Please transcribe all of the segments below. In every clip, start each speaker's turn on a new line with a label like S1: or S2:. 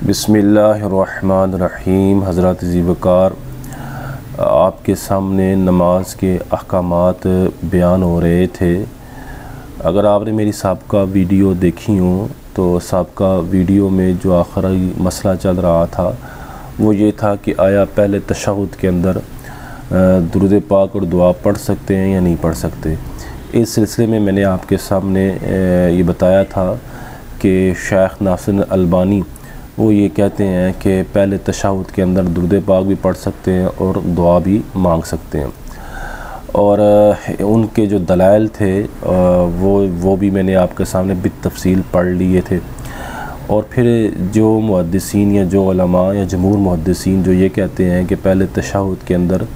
S1: बिस्मिल्लाहिर्रहमानिर्रहीम। हज़रत ज़ीवकार आपके सामने नमाज के अहकामात बयान हो रहे थे। अगर आपने मेरी साबका वीडियो देखी हो तो साबका वीडियो में जो आखिरी मसला चल रहा था वो ये था कि आया पहले तशहुद के अंदर दुरूद पाक और दुआ पढ़ सकते हैं या नहीं पढ़ सकते। इस सिलसिले में मैंने आपके सामने ये बताया था कि शेख नासिर अलबानी वो ये कहते हैं कि पहले तशहुद के अंदर दुरूद पाक भी पढ़ सकते हैं और दुआ भी मांग सकते हैं, और उनके जो दलाइल थे वो भी मैंने आपके सामने बितफसील पढ़ लिए थे। और फिर जो मुहद्दिसीन या जो उलमा या जमहूर मुहद्दिसीन जो ये कहते हैं कि पहले तशहुद के अंदर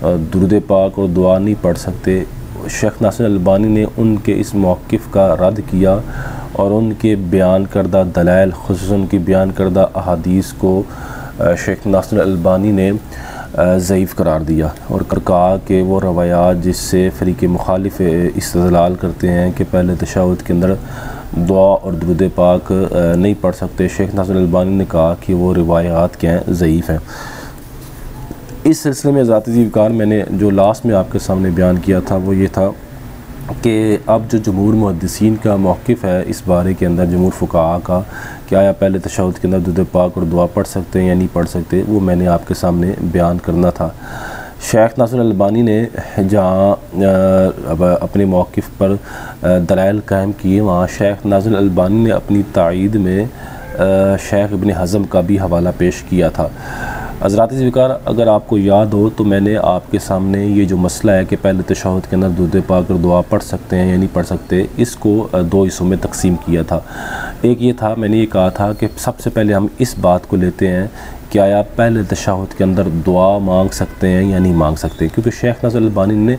S1: दुरूद पाक और दुआ नहीं पढ़ सकते, शेख नासिर अलबानी ने उनके इस मौक़िफ़ का रद्द किया और उनके बयान करदा दलाइल ख़ुसूसन उनकी बयान करदा अहादीस को शेख नासिर अलबानी ने ज़ईफ़ करार दिया और कहा कि वो रवायात जिससे फ़रीक़ मुखालिफ इस्तेदलाल करते हैं कि पहले तशहुद के अंदर दुआ और दुरूद पाक नहीं पढ़ सकते, शेख नासिर अलबानी ने कहा कि वो रिवायात क्या हैं, ज़ईफ़ हैं। इस सिलसिले में ज़ाती ज़ीवकार मैंने जो लास्ट में आपके सामने बयान किया था वो ये था कि अब जो जमहूर मुहद्दिसीन का मौक़िफ़ है इस बारे के अंदर, जमहूर फ़ुक़हा का, कि आया पहले तशहुद के अंदर दुरूद पाक और दुआ पढ़ सकते हैं या नहीं पढ़ सकते, वो मैंने आपके सामने बयान करना था। शेख नासिर अलबानी ने जहाँ अपने मौक़िफ़ पर दलाइल कायम किए, वहाँ शेख नासिर अलबानी ने अपनी ताईद में शेख इब्न हज़म का भी हवाला पेश किया था। हज़रात ज़िक्र, अगर आपको याद हो तो मैंने आपके सामने ये जो मसला है कि पहले तशहुद के अंदर दुरूद पाक और दुआ पढ़ सकते हैं या नहीं पढ़ सकते, इसको दो हिस्सों में तकसीम किया था। एक ये था, मैंने ये कहा था कि सबसे पहले हम इस बात को लेते हैं कि आया पहले तशहुद के अंदर दुआ मांग सकते हैं या नहीं मांग सकते, क्योंकि शेख नासिर अलबानी ने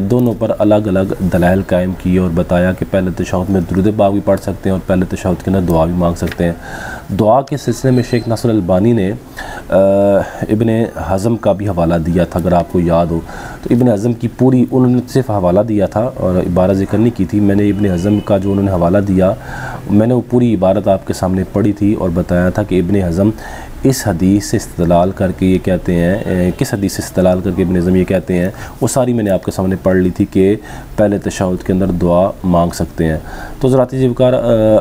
S1: दोनों पर अलग अलग दलाइल कायम किए और बताया कि पहले तशहुद में दुरूद पाक भी पढ़ सकते हैं और पहले तशहुद के अंदर दुआ भी मांग सकते हैं। दुआ के सिलसिले में शेख नासिर अलबानी ने इब्न हज़म का भी हवाला दिया था। अगर आपको याद हो तो इब्न हज़म की पूरी उन्होंने सिर्फ हवाला दिया था और इबारत ज़िक्र नहीं की थी। मैंने इब्न हज़म का जो उन्होंने हवाला दिया, मैंने वो पूरी इबारत आपके सामने पढ़ी थी और बताया था कि इब्न हज़म इस हदीस से इस्तेदलाल करके ये कहते हैं, किस हदीस से इस्तेदलाल करके इब्न हज़म ये कहते हैं, वो सारी मैंने आपके सामने पढ़ ली थी कि पहले तशहुद के अंदर दुआ मांग सकते हैं। तो ज़राती ज़िक्र,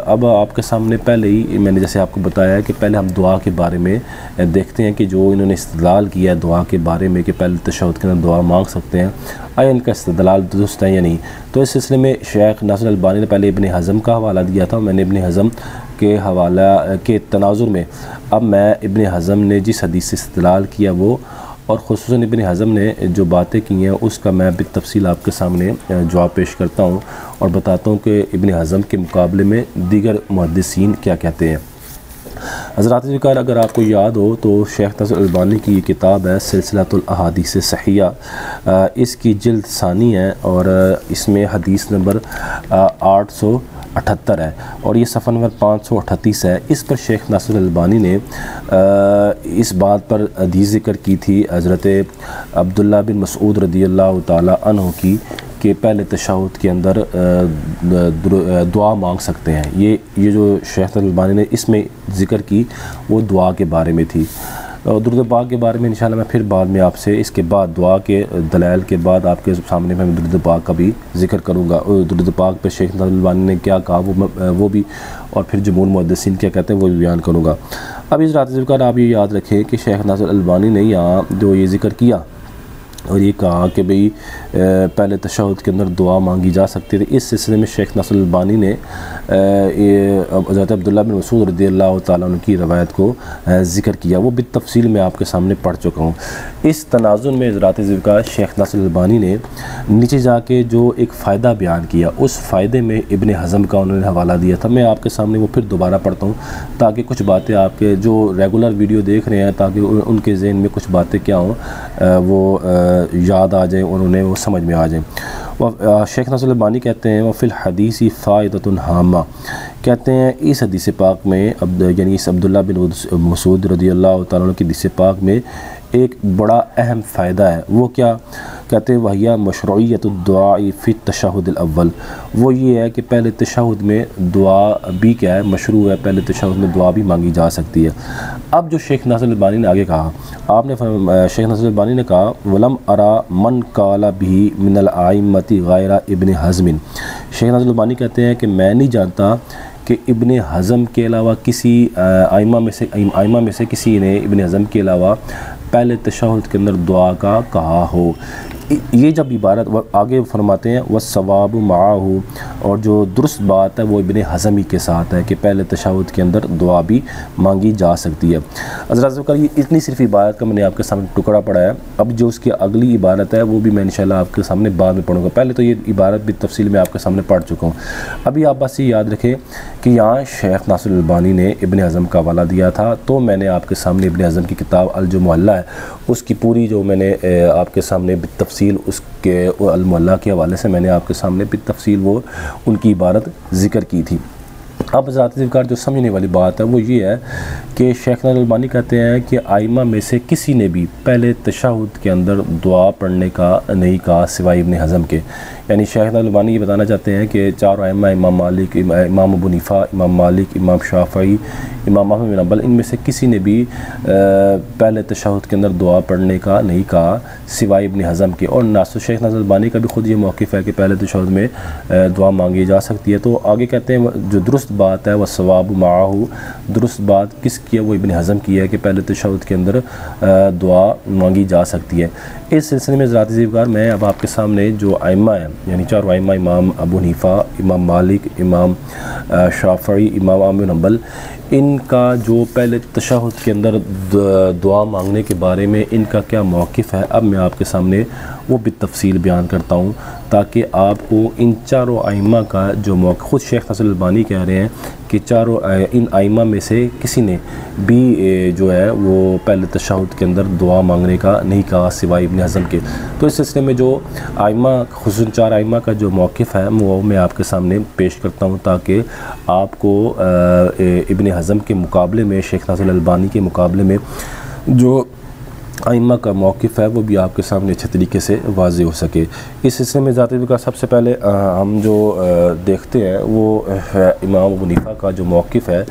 S1: अब आपके सामने पहले ही मैंने जैसे आपको बताया कि पहले हम दुआ के बारे में देखते हैं कि जो इन्होंने इस्तेदलाल किया है दुआ के बारे में कि पहले तशहुद के अंदर दुआ मांग सकते हैं, आया इनका इस्तेदलाल दुरुस्त है या नहीं। तो इस सिलसिले में शेख नासिर अलबानी ने पहले इब्न हज़म का हवाला दिया था, मैंने इब्न हज़म के हवाला के तनाजुर में अब मैं इब्न हज़म ने जिस हदीस से इस्तेदलाल किया वो, और ख़ुसूसन इब्न हज़म ने जो बातें की हैं उसका मैं बितफसील आपके सामने जवाब पेश करता हूँ और बताता हूँ कि इब्न हज़म के मुकाबले में दीगर मुहद्दिसीन क्या कहते हैं। हज़रात ज़िक्र, अगर आपको याद हो तो शेख नासिर अलबानी की ये किताब है सिलसिलतुल अहादीस सहिया, इसकी जिल्द सानी है और इसमें हदीस नंबर 878 है और ये सफ़ा नंबर 538 है। इस पर शेख नासिर अलबानी ने इस बात पर हदीस ज़िक्र की थी हज़रत अब्दुल्ला बिन मसूद रदियल्लाहु ताला अन्हु की कि पहले तशहुद के अंदर दुआ मांग सकते हैं। ये जो शेख अलबानी ने इसमें ज़िक्र की वो दुआ के बारे में थी। दुरूद पाक के बारे में इंशाल्लाह मैं फिर बाद में आपसे इसके बाद दुआ के दलाइल के बाद आपके सामने मैं दुरूद पाक का भी ज़िक्र करूँगा। दुरूद पाक पे शेख नासिर अलबानी ने क्या कहा वो भी, और फिर जमहूर मुहद्दिसीन क्या कहते हैं वो भी बयान करूँगा। अब इस रात ज़िक्र आप ये याद रखें कि शेख नासिर अलबानी ने यहाँ जो ये ज़िक्र किया और ये कहा कि भाई पहले तशहुद के अंदर दुआ मांगी जा सकती थी, इस सिलसिले में शेख नासिर अलबानी ने हज़रत अब्दुल्ला बिन मसूद रज़ियल्लाहु ताला अन्हु की रवायत को ज़िक्र किया, वो बितफसील मैं आपके सामने पढ़ चुका हूँ। इस तनाज़ुर में हज़रात ज़िक्र शेख नासिर अलबानी ने नीचे जाके जो एक फ़ायदा बयान किया, उस फ़ायदे में इब्न हज़म का उन्होंने हवाला दिया था। मैं आपके सामने वो फिर दोबारा पढ़ता हूँ ताकि कुछ बातें आपके जो रेगुलर वीडियो देख रहे हैं ताकि उनके ज़हन में कुछ बातें क्या हों वो याद आ जाए और उन्हें वो समझ में आ जाए। वह शेख नासिर अलबानी कहते हैं वह फ़िल हदीसी फ़ायदतुन हामा, कहते हैं इस हदीस पाक में यानी इस अब्दुल्ला बिन मसूद रज़ियल्लाहु तआला अन्हु की हदीस पाक में एक बड़ा अहम फ़ायदा है। वो क्या कहते हैं, वहिया मशरूइयतुद्दुआ फ़ी तशहुद अव्वल, वो ये है कि पहले तशहुद में दुआ भी क्या है, मशरू है, पहले तशहुद में दुआ भी मांगी जा सकती है। अब जो शेख नासिर अल्बानी ने आगे कहा, आपने शेख नासिर अल्बानी ने कहा वलम अरा मन काला भी मिनल आइम्मति गैरा इब्न हज़्म। शेख नासिर अल्बानी कहते हैं कि मैं नहीं जानता कि इब्न हज़म के अलावा किसी आइमा में से किसी ने इब्न हज़म के अलावा पहले तशहुद के अंदर दुआ का कहा हो। ये जब इबारत आगे फरमाते हैं वह सवाब माहू, और जो दुरुस्त बात है वो इब्न हज़मी के साथ है कि पहले तशहुद के अंदर दुआ भी मांगी जा सकती है। हज़रात ये इतनी सिर्फ इबारत का मैंने आपके सामने टुकड़ा पढ़ा है। अब जो उसकी अगली इबारत है वो भी मैं इंशाल्लाह आपके सामने बाद में पढ़ूँगा। पहले तो ये इबारत भी तफसील में आपके सामने पढ़ चुका हूँ। अभी आप बस ये याद रखें कि यहाँ शेख नासिर अल्बानी ने इब्न हज़म का हवाला दिया था, तो मैंने आपके सामने इब्न हज़म की किताब अल जो मुहल्ला है उसकी पूरी जो मैंने आपके सामने तफसील उसके अल मुहल्ला के हवाले से मैंने आपके सामने तफसील वो उनकी इबारत ज़िक्र की थी। अब ज़ाती जो समझने वाली बात है वो ये है कि शेख नासिर अल्बानी कहते हैं कि आइमा में से किसी ने भी पहले तशहुद के अंदर दुआ पढ़ने का नहीं कहा सिवाय इब्न हज़म के। यानी शेख नासिर अल्बानी ये बताना चाहते हैं कि चार आइमा, इमाम मालिक, इमाम अबू हनीफा, इमाम मालिक, इमाम शाफ़ई, इमाम अहमद बिन हंबल, इनमें से किसी ने भी पहले तशहुद के अंदर दुआ पढ़ने का नहीं कहा सिवाय इब्न हज़म के। और नासिर शेख नासिर अल्बानी का भी ख़ुद ये मौक़िफ़ है कि पहले तशहुद में दुआ मांगी जा सकती है। तो आगे कहते हैं जो दुरुस्त बात है वह सवाब माहू, दुरुस्त बात किसकी है, वो इब्न हज़म की है कि पहले तशहुद के अंदर दुआ मांगी जा सकती है। इस सिलसिले में ज़ाती ज़िक्र मैं अब आपके सामने जो आइम्मा है यानी चारों आइम्मा, इमाम अबू हनीफा, इमाम मालिक, इमाम शाफ़ई, इमाम अहमद बिन हंबल, इनका जो पहले तशहुद के अंदर दुआ मांगने के बारे में इनका क्या मौक़िफ़ है, अब मैं आपके सामने वो भी तफसील बयान करता हूँ ताकि आपको इन चारों आइम्मा का जो मौक़िफ़, ख़ुद शेख नासिर अल्बानी कह रहे हैं कि चारों इन आइम्मा में से किसी ने भी जो है वो पहले तशहुद के अंदर दुआ मांगने का नहीं कहा सिवाय इब्न हज़म के। तो इस सिलसिले में जो आइम्मा, ख़ुसूसन चार आइम्मा का जो मौक़िफ़ है वो मैं आपके सामने पेश करता हूँ ताकि आपको इब्न हज़म के मुकाबले में, शेख नासिर अल्बानी के मुकाबले में जो आइम्मा का मौक़िफ़ है वो भी आपके सामने अच्छे तरीके से वाज़ेह हो सके। इस सिलसिले में ज़ाती का सबसे पहले हम जो देखते हैं वो इमाम अबू हनीफा का जो मौक़िफ़ है